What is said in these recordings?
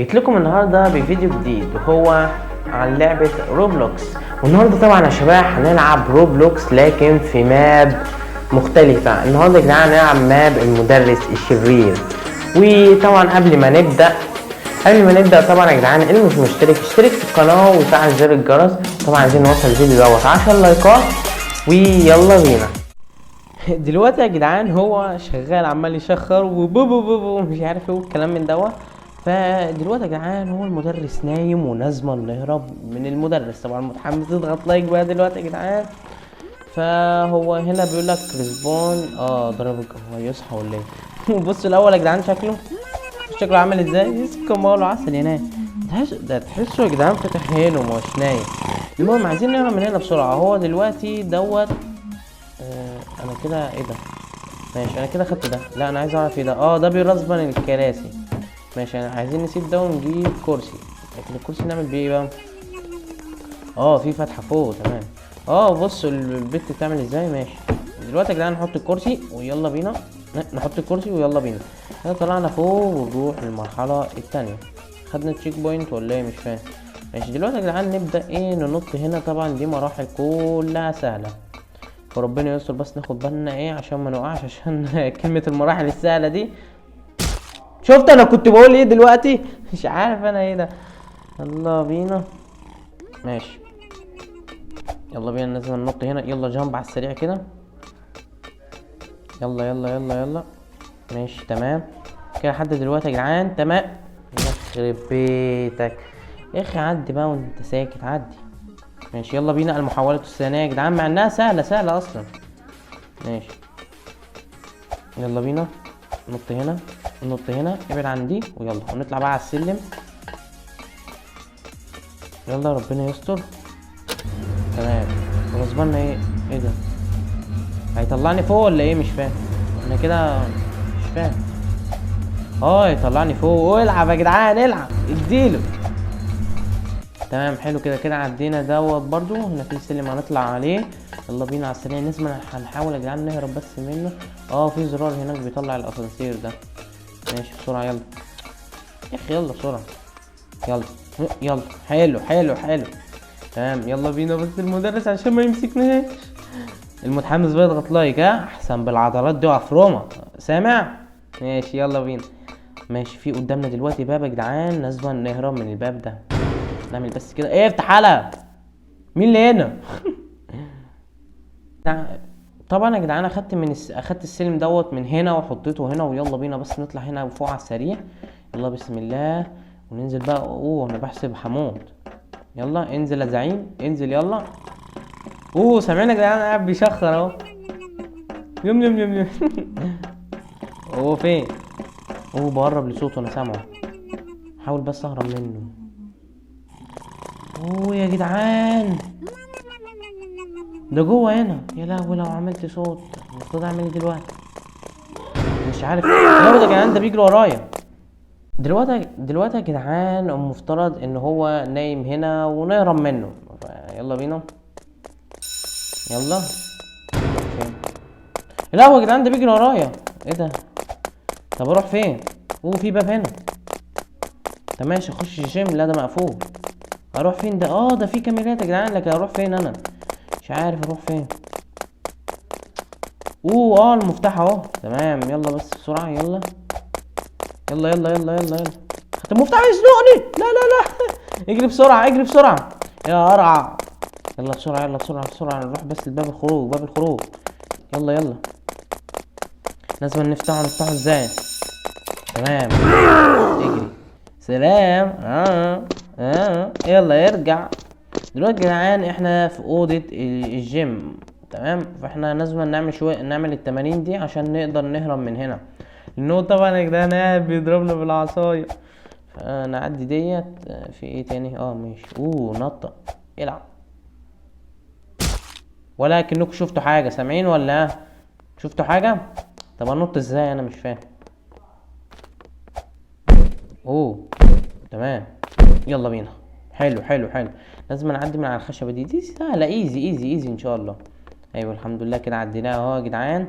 جيت لكم النهارده بفيديو جديد وهو عن لعبة روبلوكس. والنهارده طبعا يا شباب هنلعب روبلوكس لكن في ماب مختلفة. النهارده يا جدعان هنلعب ماب المدرس الشرير. وطبعا قبل ما نبدأ طبعا يا جدعان اللي مش مشترك اشترك في القناة وفعل زر الجرس. طبعا عايزين نوصل الفيديو دوت 10 لايكات ويلا بينا. دلوقتي يا جدعان هو شغال عمال يشخر وبوبو مش عارف ايه الكلام من دوت. فدلوقتي يا جدعان هو المدرس نايم ولازم نهرب من المدرس. طبعا متحمس تضغط لايك بقى دلوقتي يا جدعان. فهو هنا بيقول لك ريسبون ضرب هو يصحى ولا ايه؟ بصوا الاول يا جدعان شكله عامل ازاي؟ يسكر ماله عسل ينام. ده تحسوا يا جدعان فتح عينه مش نايم. المهم عايزين نهرب من هنا بسرعه. هو دلوقتي دوت انا كده ايه ده؟ ماشي انا كده خدت ده. لا انا عايز اعرف ايه ده. ده بيرسبن الكراسي. ماشي انا عايزين نسيب ده ونجيب كرسي. لكن الكرسي نعمل بيه ايه بقى؟ في فتحه فوق. تمام. بصوا البت بتعمل ازاي. ماشي دلوقتي يا جدعان نحط الكرسي ويلا بينا. نحط الكرسي ويلا بينا. احنا طلعنا فوق ونروح للمرحله التانية. خدنا التشيك بوينت ولا ايه؟ مش فاهم. ماشي دلوقتي يا جدعان نبدا ننط هنا. طبعا دي مراحل كلها سهله فربنا يستر. بس ناخد بالنا عشان ما نوقعش. عشان كلمه المراحل السهله دي شفت انا كنت بقول ايه دلوقتي؟ مش عارف انا ايه ده. يلا بينا. ماشي يلا بينا لازم ننط هنا. يلا جامب على السريع كده. يلا يلا يلا يلا. ماشي تمام كده لحد دلوقتي يا جدعان. تمام يخرب بيتك يا اخي. عدي بقى وانت ساكت عدي. ماشي يلا بينا المحاولة الثانية يا جدعان مع انها سهلة اصلا. ماشي يلا بينا. نط هنا ابعد عن دي ويلا ونطلع بقى على السلم. يلا ربنا يستر. تمام بالنسبه لنا ايه ده؟ هيطلعني فوق ولا ايه؟ مش فاهم انا كده مش فاهم. يطلعني فوق. العب يا جدعان العب اديله. تمام حلو كده عدينا دوت. برضو هنا في سلم هنطلع عليه. يلا بينا على السريع. نسمع هنحاول يا جدعان نهرب بس منه. في زرار هناك بيطلع الاسانسير ده. ماشي بسرعه يلا يا اخي يلا بسرعه. يلا حلو. تمام يلا بينا. بس المدرس عشان ما يمسكناش. المتحمس بيضغط لايك احسن بالعضلات دي وافرومه سامع. ماشي يلا بينا. ماشي في قدامنا دلوقتي باب يا جدعان لازم نهرب من الباب ده. نعمل بس كده. افتح حلقة. مين اللي هنا؟ طبعا يا جدعان اخدت السلم دوت من هنا وحطيته هنا. ويلا بينا بس نطلع هنا فوق على السريع. يلا بسم الله وننزل بقى. انا بحسب هموت. يلا انزل يا زعيم انزل يلا. سامعين يا جدعان قاعد بيشخر اهو. يم هو فين؟ بقرب لصوته انا سامعه. حاول بس اهرب منه. يا جدعان ده جوه هنا. يا لهوي لو عملت صوت المفروض اعمل ايه دلوقتي؟ مش عارف. يا جدعان ده بيجري ورايا. دلوقتي يا جدعان المفترض ان هو نايم هنا ونهرب منه. يلا بينا يلا. لا هو يا جدعان ده بيجري ورايا. ايه ده؟ طب اروح فين؟ في باب هنا. طب ماشي اخش الجيم. لا ده مقفول. اروح فين ده؟ ده في كاميرات يا جدعان. لكن اروح فين انا؟ مش عارف اروح فين. المفتاح اهو. تمام يلا بس بسرعه يلا. يلا حتى المفتاح يزنقني. لا اجري بسرعه يا قرعه. يلا بسرعه نروح بس لباب الخروج. يلا لازم نفتحه ازاي؟ تمام اجري. سلام. يلا ارجع. دلوقتي يا جدعان احنا في اوضه الجيم. تمام فاحنا لازم نعمل التمارين دي عشان نقدر نهرب من هنا. لانه طبعا يا جدعان قاعد بيضربنا بالعصايه. فنعدي ديت. في ايه تاني؟ ماشي. نطه العب. ولكنكم شفتوا حاجه؟ سامعين ولا شفتوا حاجه؟ طب انط ازاي؟ انا مش فاهم. تمام يلا بينا. حلو لازم نعدي من على الخشبه دي سهله. ايزي ان شاء الله. ايوه الحمد لله كده عديناها اهو يا جدعان.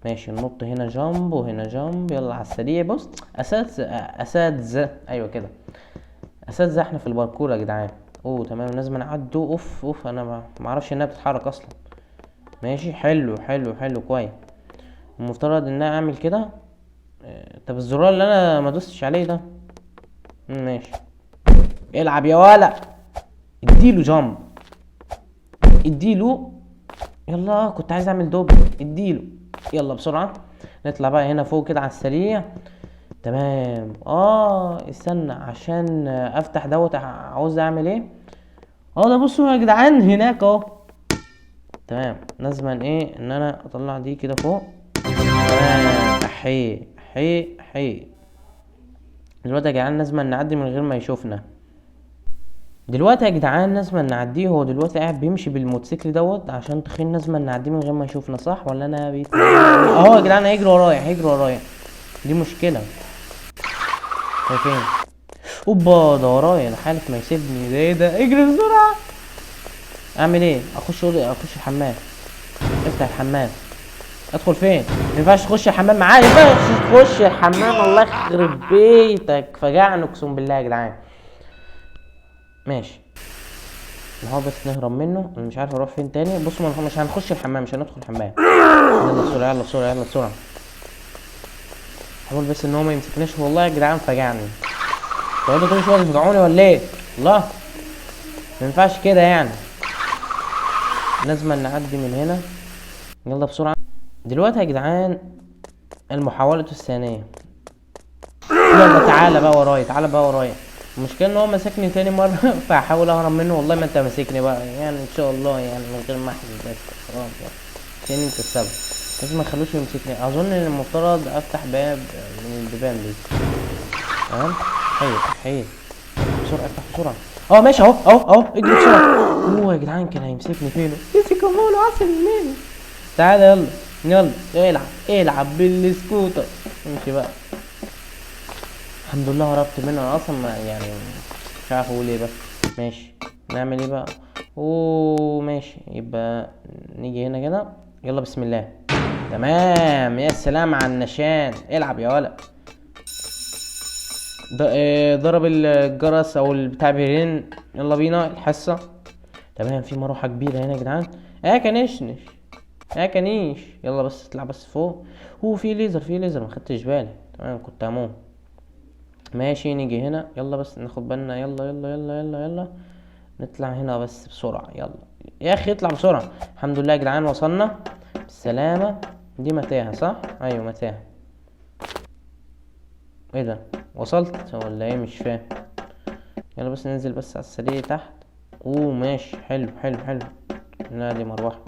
ماشي ننط هنا جامب وهنا جامب. يلا على السريع. بص اساتذة ايوه كده، اساتذة احنا في الباركور يا جدعان. اوه تمام لازم نعدوا. اوف انا ما اعرفش انها بتتحرك اصلا. ماشي حلو كويس. المفترض ان انا اعمل كده. طب الزرار اللي انا ما دوستش عليه ده. ماشي العب يا ولا. اديله جامب، اديله. يلا كنت عايز اعمل دوب. اديله يلا بسرعة. نطلع بقى هنا فوق كده على السريع. تمام استنى عشان افتح دوت. عاوز اعمل ايه؟ ده بصوا يا جدعان هناك اهو. تمام لازما ايه ان انا اطلع دي كده فوق. تمام حي. دلوقتي يا جدعان لازما نعدي من غير ما يشوفنا. دلوقتي يا جدعان لازما نعديه. هو دلوقتي قاعد بيمشي بالموتوسيكل دوت عشان تخين. لازما نعديه من غير ما يشوفنا صح ولا انا يا جدعان هيجري ورايا. دي مشكلة. شايفين؟ اوبا ده ورايا. انا حالف ما يسيبني. ده ايه ده؟ اجري بسرعة. اعمل ايه؟ اخش الحمام. افتح الحمام. ادخل فين؟ مينفعش تخش الحمام معايا. مينفعش تخش الحمام. الله يخرب بيتك. فجعني اقسم بالله يا جدعان. ماشي نحاول بس نهرب منه. انا مش عارف اروح فين تاني. بصوا مش هنخش الحمام. مش هندخل الحمام. يلا بسرعة. حاول بس ان هو ما يمسكناش. والله يا جدعان فجعني. تقعدوا كل شويه تفجعوني ولا ايه؟ الله ما ينفعش كده يعني. لازم نعدي من هنا. يلا بسرعه. دلوقتي يا جدعان المحاولة الثانية. يلا تعالى بقى ورايا. المشكلة ان هو مسكني تاني مرة فهحاول اهرب منه. والله ما انت ماسكني بقى يعني ان شاء الله يعني من غير ما احزن. بس خلاص يعني عشان انت السبب. لازم ما اخلوش يمسكني. اظن ان المفترض افتح باب من البيبان دي. تمام حي بسرعة. افتح بسرعة. ماشي اهو اجري بسرعة. يا جدعان كان هيمسكني فين؟ مسك امه عسل مني. تعالى يلا العب بالسكوتر. امشي بقى. الحمد لله هربت منه. انا اصلا يعني مش عارف اقول ايه. بس ماشي نعمل ايه بقى؟ ماشي يبقى نيجي هنا كده. يلا بسم الله. تمام يا سلام على النشان. العب يا ولد. ضرب الجرس او البتاع بيرن. يلا بينا الحصة. تمام في مروحة كبيرة هنا يا جدعان. كنيش. يلا بس اطلع بس فوق. في ليزر ما خدتش بالي. تمام كنت هموت. ماشي نيجي هنا. يلا بس ناخد بالنا. يلا نطلع هنا بس بسرعة. يلا يا اخي اطلع بسرعة. الحمد لله يا جدعان وصلنا بالسلامة. دي متاهة صح؟ ايوه متاهة. ايه ده؟ وصلت ولا ايه؟ مش فاهم. يلا بس ننزل بس على السريع تحت. ماشي حلو. لا دي مروحة.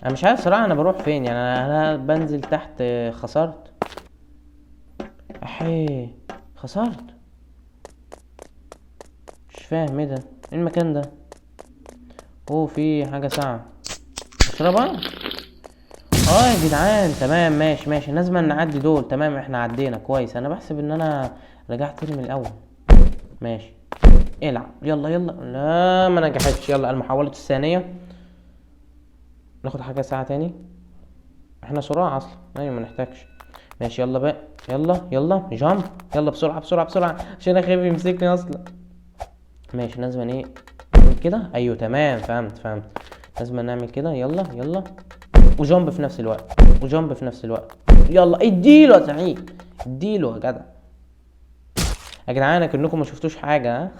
انا مش عارف صراحة انا بروح فين يعني. انا بنزل تحت. خسرت. خسرت. مش فاهم ايه ده. ايه المكان ده؟ في حاجة ساعة اشربها. يا جدعان تمام ماشي لازم نعدي دول. تمام احنا عدينا كويس. انا بحسب ان انا رجعت تاني من الاول. ماشي العب. يلا لا ما نجحتش. يلا المحاولة الثانية. ناخد حاجة ساعة تاني. احنا سرعة اصلا. ايوه ما نحتاجش. ماشي يلا بقى. يلا جامب. يلا بسرعة عشان اخاف يمسكني اصلا. ماشي لازم ايه كده. ايوه تمام فهمت. لازم نعمل كده. يلا وجامب في نفس الوقت. يلا اديله يا سعيد. اديله يا جدع. يا جدعان كأنكم ما شفتوش حاجة.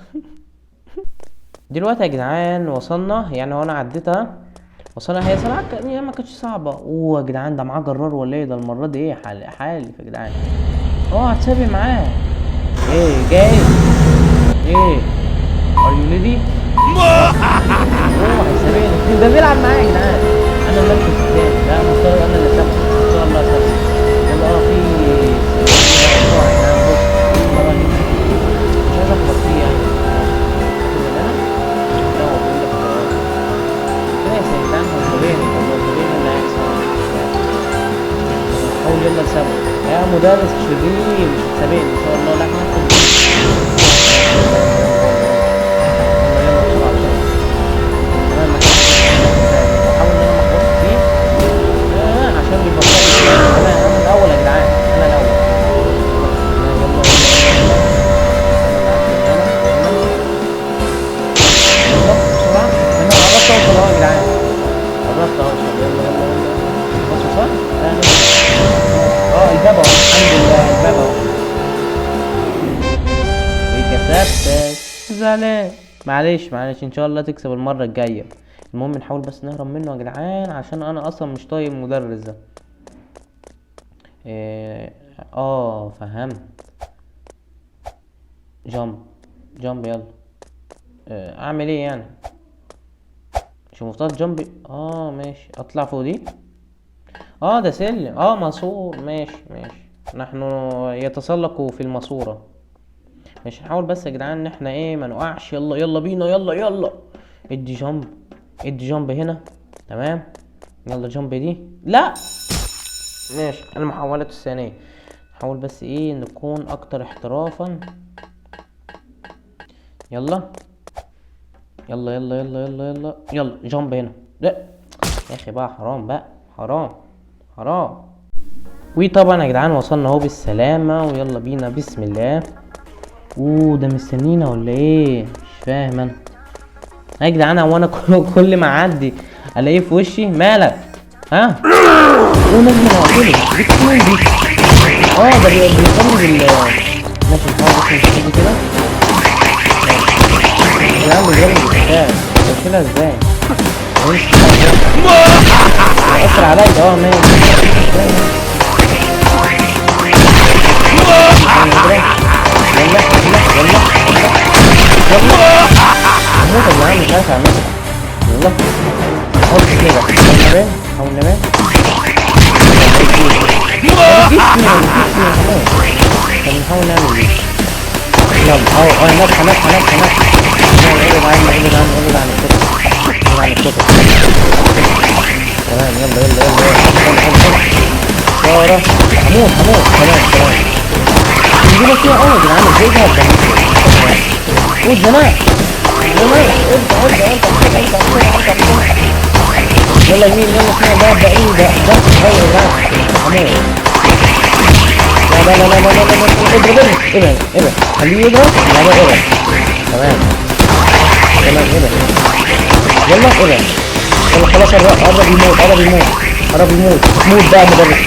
دلوقتي يا جدعان وصلنا يعني. وانا عديتها وصلنا. هي صراحة يعني ما كانتش صعبة. يا جدعان ده معاه جرار ولا ايه؟ ده المرة دي ايه حالف يا جدعان. هتسابق معاه. ايه جاي؟ ايه ار يو ريدي؟ هيسابقني. ده بيلعب معايا يا جدعان. انا المركز الثاني. لا مفترض انا اللي سابق ان شاء الله سابق. يلا في مش عايز اخبط فيه يعني. حاول يلا سابق يا مدرس شرير. مش هتسابقني ان شاء الله. لا عشان بيفكرني اهو يا جدعان، قربت اهو. يلا يلا يلا بصوا صح؟ الباب اهو، الحمد لله الباب اهو. وكسبتك زعلان. معلش ان شاء الله تكسب المره الجايه. المهم نحاول بس نهرب منه يا جدعان، عشان انا اصلا مش طايق المدرس ده. فهمت. جامب يلا. اعمل ايه يعني؟ مش المفترض جامب؟ ماشي، اطلع فوق دي. ده سلم، ماسور. ماشي نحن يتسلق في الماسورة. مش نحاول بس يا جدعان ان احنا ما نقعش. يلا يلا بينا، يلا ادي جامب هنا. تمام، يلا جامب دي. لا ماشي، المحاولات الثانية. نحاول بس نكون اكتر احترافا. يلا يلا يلا يلا يلا يلا يلا جامب هنا. لا يا اخي بقى، حرام بقى، حرام. وطبعا يا جدعان وصلنا اهو بالسلامة، ويلا بينا بسم الله. ده مستنينا ولا ايه؟ مش فاهم انا يا جدعان. هو انا كل ما اعدي الاقيه في وشي. مالك؟ ها؟ لازم اقتله. دي كتير دي. ده بيصلي ماشي نحاول بس نشيل كده. يا جدعان بيضرب بالكتاب، بشيلها ازاي؟ هيأثر عليا. ماشي. يلا هموت يا جدعان، مش عارف اعملها. يلا حط كده، حاول نبان. نحاول نعمل ايه؟ يلا نجحة. ابعد عن الكتب. تمام يلا ورا. هموت تمام. نجيبها فيها يا جدعان. ازاي ده الزناق. يلا يمين، يلا شمال. ده بعيد، ده صغير يا جدعان. هموت. لا ابعد. خليه يضرب. ابعد. تمام ابعد. يلا ابعد. خلاص قرب يموت. موت بقى مدرس.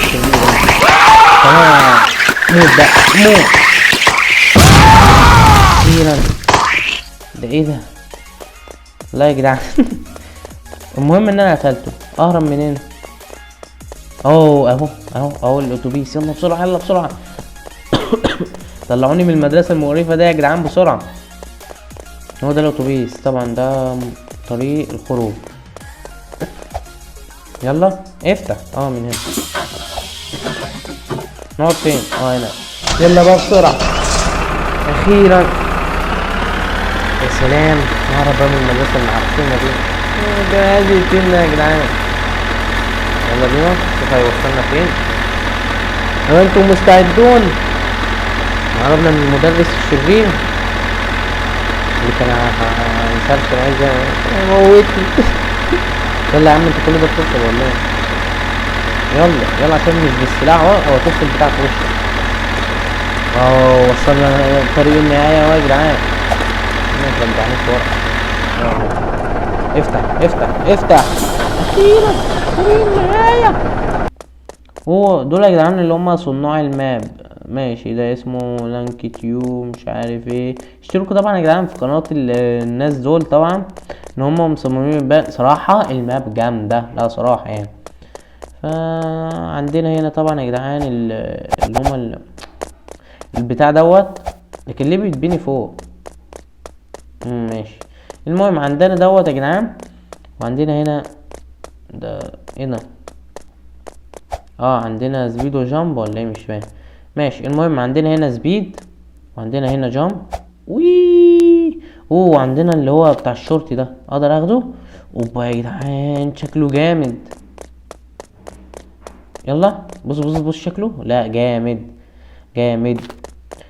تمام موت بقى. اخيرا. ده ايه ده؟ لا يا جدعان. المهم ان انا قتلته. اهرب منين؟ اهو الاتوبيس. يلا بسرعه. طلعوني من المدرسه المقرفه ده يا جدعان بسرعه. هو ده الاتوبيس طبعا، ده طريق الخروج. يلا افتح. من هنا. نقعد فين؟ هنا. يلا بقى بسرعه. اخيرا. يا سلام، نهرب بقى من المدرسه المعفنه دي. ده هادي فينا يا جدعان. يلا بينا نشوف هيوصلنا فين. هل انتم مستعدون؟ هربنا من المدرس الشرير اللي كان هيسرسل عايز يموتني. يلا يا عم، انت كل ده بتوصل ولا ايه؟ يلا عشان مش بالسلاح. هو الطفل بتاعك في وشك. وصلنا طريق النهاية اهو يا جدعان. رجعنيش ورا. افتح. اخيرا طريق النهاية. دول يا جدعان اللي هم صناع الماب. ماشي، ده اسمه لانك تيو مش عارف ايه. اشتركوا طبعا يا جدعان في قناة الناس دول طبعا، ان هم مصممين صراحة الماب جامدة. لا صراحة يعني. فعندنا هنا طبعا يا جدعان اللي هم البتاع دوت. لكن ليه بيتبني فوق؟ ماشي. المهم عندنا دوت يا جدعان، وعندنا هنا ده هنا عندنا سبيد وجامب ولا ايه؟ مش فاهم. ماشي، المهم عندنا هنا سبيد، وعندنا هنا جامب. وعندنا اللي هو بتاع الشرطي ده، اقدر اخده. يا جدعان شكله جامد. يلا بص شكله. لا جامد.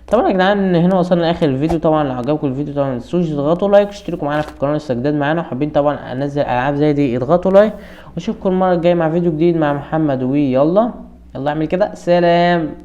طبعا يا جدعان هنا وصلنا لاخر الفيديو. طبعا لو عجبكم الفيديو طبعا متنسوش تضغطوا لايك، واشتركوا معانا في القناه لسه جداد معانا، وحابين طبعا انزل العاب زي دي اضغطوا لايك. واشوفكم المره الجايه مع فيديو جديد مع محمد. يلا اعمل كده. سلام.